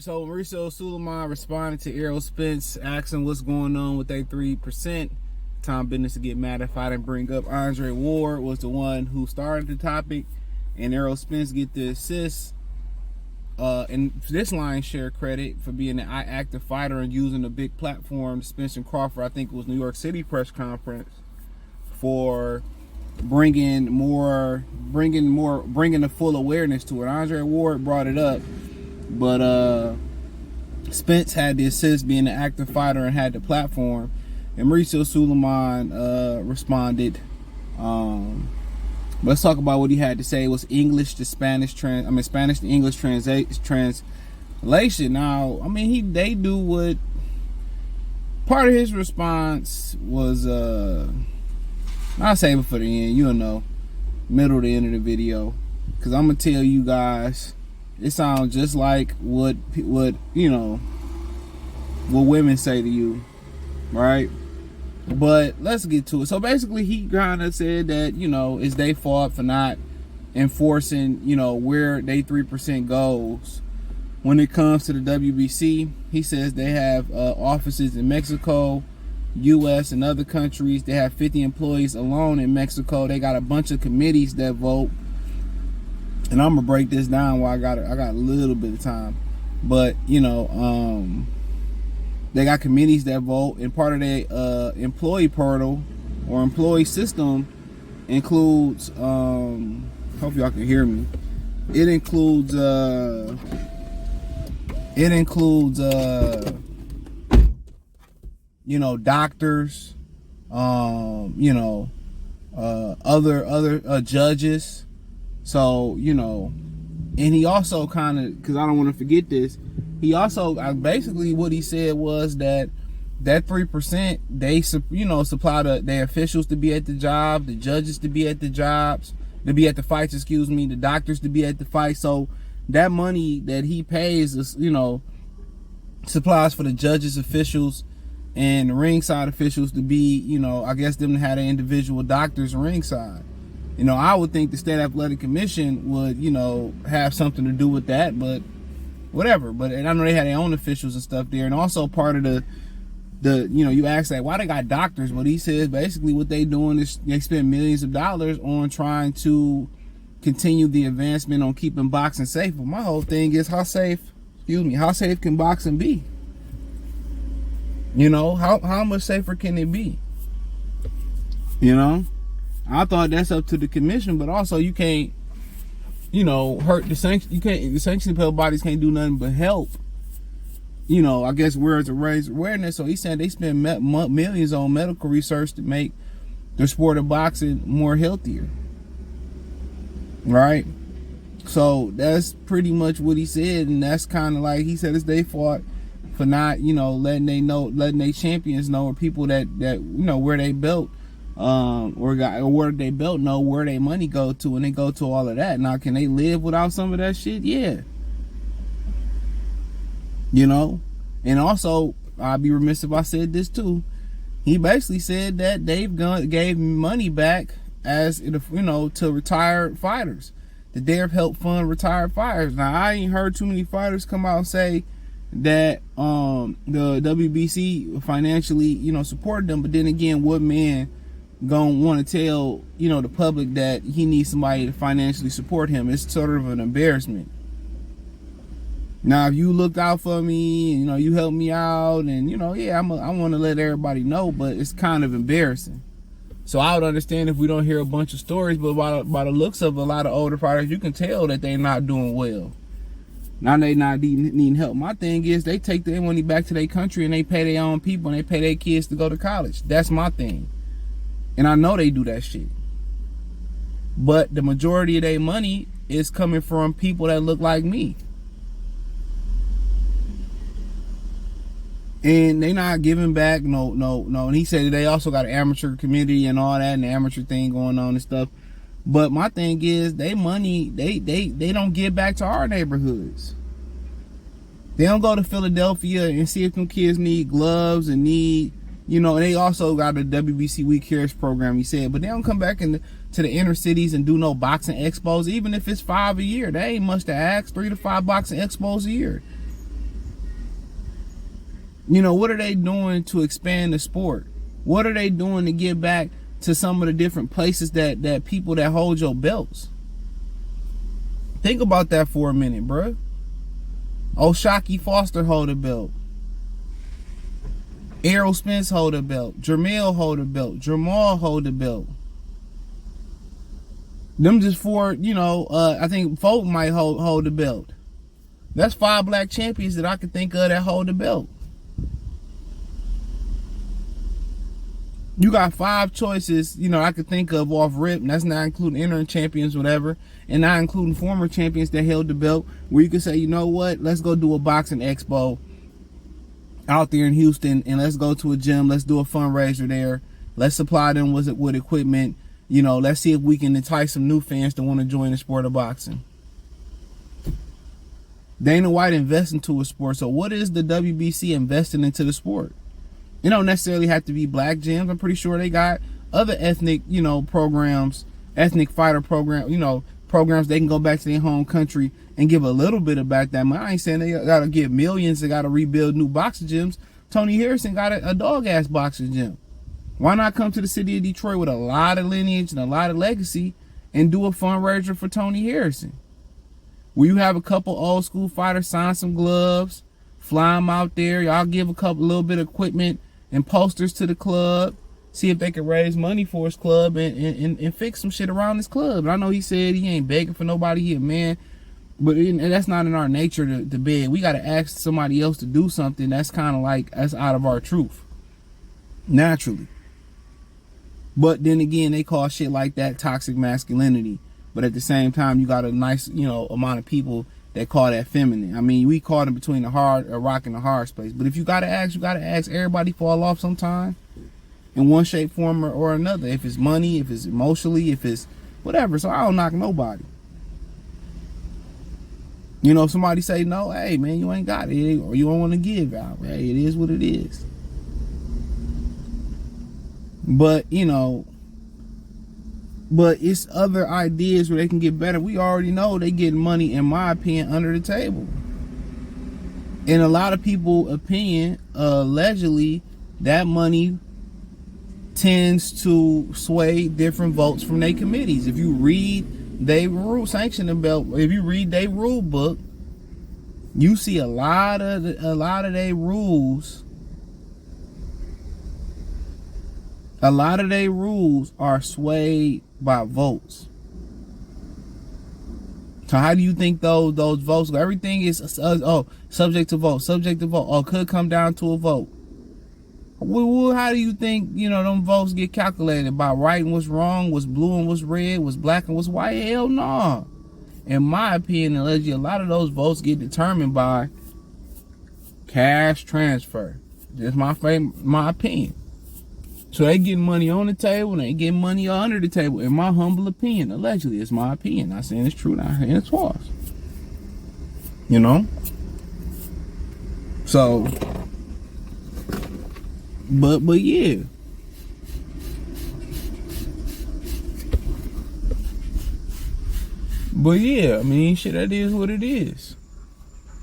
So Mauricio Sulaiman responded to Errol Spence, asking what's going on with their 3%. Tom business to get mad if I didn't bring up Andre Ward was the one who started the topic, and Errol Spence get the assist. And this line share credit for being an active fighter and using a big platform. Spence and Crawford, I think it was New York City press conference, for bringing the full awareness to it. Andre Ward brought it up, but Spence had the assist being an active fighter and had the platform. And Mauricio Sulaiman responded. Let's talk about what he had to say. It was English to Spanish Spanish to English translation. Now, they do what. Part of his response was I'll save it for the end. You'll know, middle to the end of the video, because I'm gonna tell you guys. It sounds just like what women say to you, right? But let's get to it. So basically, he kind of said that, it's their fault for not enforcing, where they 3% goes when it comes to the WBC. He says they have offices in Mexico, U.S., and other countries. They have 50 employees alone in Mexico. They got a bunch of committees that vote. And I'm gonna break this down while I got a little bit of time. But they got committees that vote, and part of their employee portal or employee system includes, hope y'all can hear me. It includes doctors, other judges. So, and he also kind of, because I don't want to forget this, he also, basically what he said was that 3%, they, supply their officials to be at the job, the judges to be at the jobs, to be at the fights, the doctors to be at the fight. So that money that he pays is, supplies for the judges, officials, and the ringside officials to be, I guess them to have their individual doctors ringside. I would think the State Athletic Commission would, have something to do with that, but whatever. But and I know they had their own officials and stuff there, and also part of the you ask that why they got doctors, but he says basically what they doing is they spend millions of dollars on trying to continue the advancement on keeping boxing safe. But my whole thing is how safe can boxing be? How much safer can it be? I thought that's up to the commission, but also you can't, hurt the sanction. The sanctioning bodies can't do nothing but help. I guess words to raise awareness. So he's saying they spend millions on medical research to make the sport of boxing more healthier, right? So that's pretty much what he said, and that's kind of like he said it's their fault for not, letting they champions know, or people that where they belt. Or where they belt know where their money go to, and they go to all of that. Now, can they live without some of that shit? Yeah. And also, I'd be remiss if I said this too. He basically said that they've gave money back as to retired fighters. That they've helped fund retired fighters. Now, I ain't heard too many fighters come out and say that the WBC financially supported them. But then again, what man gonna want to tell the public that he needs somebody to financially support him? It's sort of an embarrassment. Now, if you looked out for me and you helped me out, and I want to let everybody know, but it's kind of embarrassing. So I would understand if we don't hear a bunch of stories, but by the looks of a lot of older fighters, you can tell that they're not doing well. Now they not needing help. My thing is they take their money back to their country and they pay their own people and they pay their kids to go to college. That's my thing. And I know they do that shit. But the majority of their money is coming from people that look like me. And they not giving back, no. And he said they also got an amateur community and all that, and the amateur thing going on and stuff. But my thing is, they money, they don't give back to our neighborhoods. They don't go to Philadelphia and see if them kids need gloves and need, they also got a WBC We Cares program, he said, but they don't come back to the inner cities and do no boxing expos, even if it's 5 a year. They ain't much to ask, 3 to 5 boxing expos a year. You know, what are they doing to expand the sport? What are they doing to give back to some of the different places that people that hold your belts? Think about that for a minute, bruh. O'Shaquie Foster hold a belt. Errol Spence hold a belt. Jermell hold a belt. Jamal hold a belt. Them just four, you know, I think Folk might hold the belt. That's 5 black champions that I can think of that hold the belt. You got 5 choices, you know, I could think of off rip, and that's not including interim champions, whatever, and not including former champions that held the belt, where you could say, you know what, let's go do a boxing expo out there in Houston, and let's go to a gym, let's do a fundraiser there, let's supply them with equipment, you know, let's see if we can entice some new fans to want to join the sport of boxing. Dana White invests into a sport, so what is the WBC investing into the sport? It don't necessarily have to be black gyms. I'm pretty sure they got other ethnic, you know, programs, ethnic fighter program, you know, programs they can go back to their home country and give a little bit of back that money. I ain't saying they gotta give millions, they gotta rebuild new boxing gyms. Tony Harrison got a dog-ass boxing gym. Why not come to the city of Detroit with a lot of lineage and a lot of legacy and do a fundraiser for Tony Harrison? Where you have a couple old school fighters sign some gloves, fly them out there, y'all give a little bit of equipment and posters to the club, see if they can raise money for his club and fix some shit around his club. And I know he said he ain't begging for nobody, he a man, but that's not in our nature to beg. We got to ask somebody else to do something that's kind of like, that's out of our truth, naturally. But then again, they call shit like that toxic masculinity. But at the same time, you got a nice, you know, amount of people that call that feminine. I mean, we caught in between a rock and a hard space. But if you gotta ask, you gotta ask. Everybody fall off sometime in one shape, form, or another. If it's money, if it's emotionally, if it's whatever. So I don't knock nobody. You know, if somebody say no, hey man, you ain't got it, or you don't want to give out. Hey, it is what it is. But you know, but it's other ideas where they can get better. We already know they get money, in my opinion, under the table. In a lot of people's opinion, allegedly, that money tends to sway different votes from their committees. If you read they rule sanctioning belt, if you read their rule book, you see a lot of their rules. A lot of their rules are swayed by votes. So how do you think those votes? Everything is subject to vote, subject to vote. Oh, could come down to a vote. Well, how do you think, you know, them votes get calculated? By right and what's wrong, what's blue and what's red, what's black and what's white? Hell no. In my opinion, allegedly, a lot of those votes get determined by cash transfer. That's my opinion. So they getting money on the table and they getting money under the table. In my humble opinion, allegedly, it's my opinion. Not saying it's true, not saying it's false. You know? So, but yeah. But yeah, I mean, shit, that is what it is.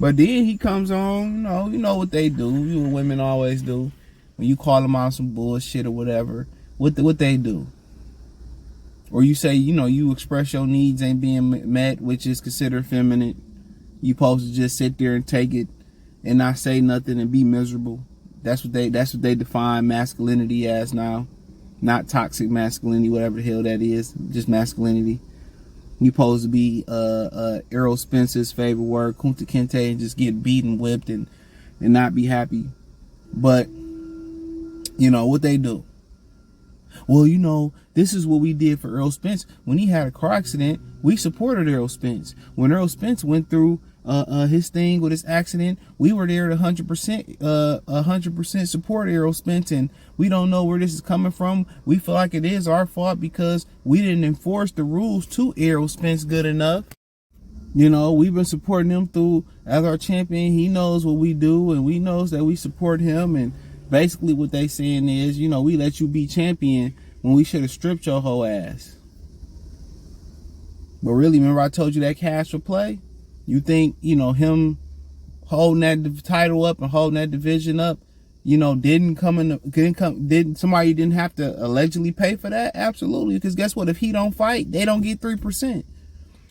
But then he comes on, you know what they do. You women always do. When you call them out some bullshit or whatever, what they do? Or you say, you know, you express your needs ain't being met, which is considered feminine. You supposed to just sit there and take it and not say nothing and be miserable. That's what they define masculinity as now. Not toxic masculinity, whatever the hell that is, just masculinity. You supposed to be Errol Spence's favorite word, Kunta Kinte, and just get beaten, whipped, and not be happy. But you know what they do? Well, you know, this is what we did for Errol Spence. When he had a car accident, we supported Errol Spence. When Errol Spence went through his thing with his accident, we were there to 100% support Errol Spence, and we don't know where this is coming from. We feel like it is our fault because we didn't enforce the rules to Errol Spence good enough. You know, we've been supporting him through as our champion. He knows what we do, and we knows that we support him. And basically what they saying is, you know, we let you be champion when we should have stripped your whole ass. But really, remember I told you that cash for play? You think, you know, him holding that title up and holding that division up didn't somebody didn't have to allegedly pay for that? Absolutely. Because guess what? If he don't fight, they don't get 3%.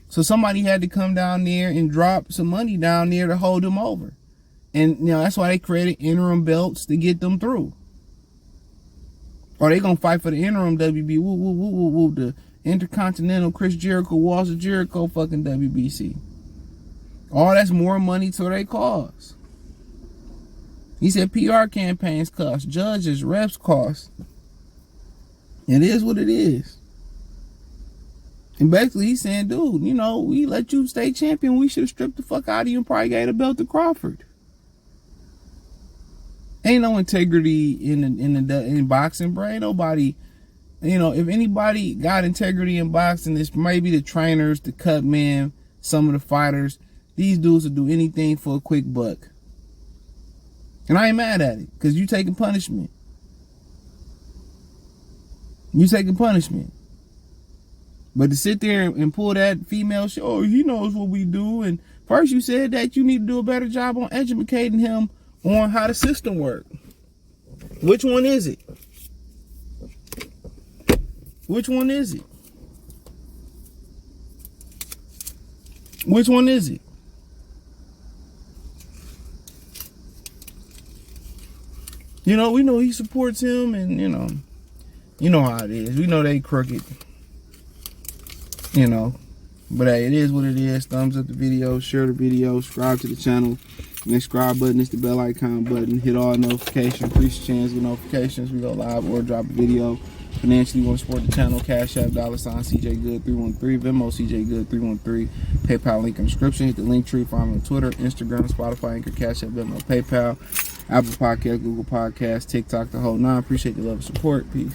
So somebody had to come down there and drop some money down there to hold him over. And that's why they created interim belts to get them through. Or they gonna fight for the interim WB, the Intercontinental Chris Jericho, Walls of Jericho fucking WBC. All that's more money to their cause. He said PR campaigns cost, judges, refs cost. It is what it is. And basically he's saying, dude, we let you stay champion. We should have stripped the fuck out of you and probably gave the belt to Crawford. Ain't no integrity in boxing, bro. Ain't nobody, if anybody got integrity in boxing, it's maybe the trainers, the cut men, some of the fighters. These dudes will do anything for a quick buck. And I ain't mad at it, because you taking punishment. You taking punishment. But to sit there and pull that female shit, oh, he knows what we do. And first you said that you need to do a better job on educating him on how the system works. Which one is it? Which one is it? Which one is it? We know he supports him, and you know how it is. We know they crooked. But hey, it is what it is. Thumbs up the video, share the video, subscribe to the channel. Next subscribe button is the bell icon button. Hit all notifications, increase the chance with notifications. We go live or drop a video. Financially, want to support the channel, Cash App, $CJ Good 313, Venmo CJ Good 313, PayPal link in the description. Hit the link tree, follow me on Twitter, Instagram, Spotify, Anchor, Cash App, Venmo, PayPal, Apple Podcast, Google Podcast, TikTok, the whole nine. Appreciate the love and support. Peace.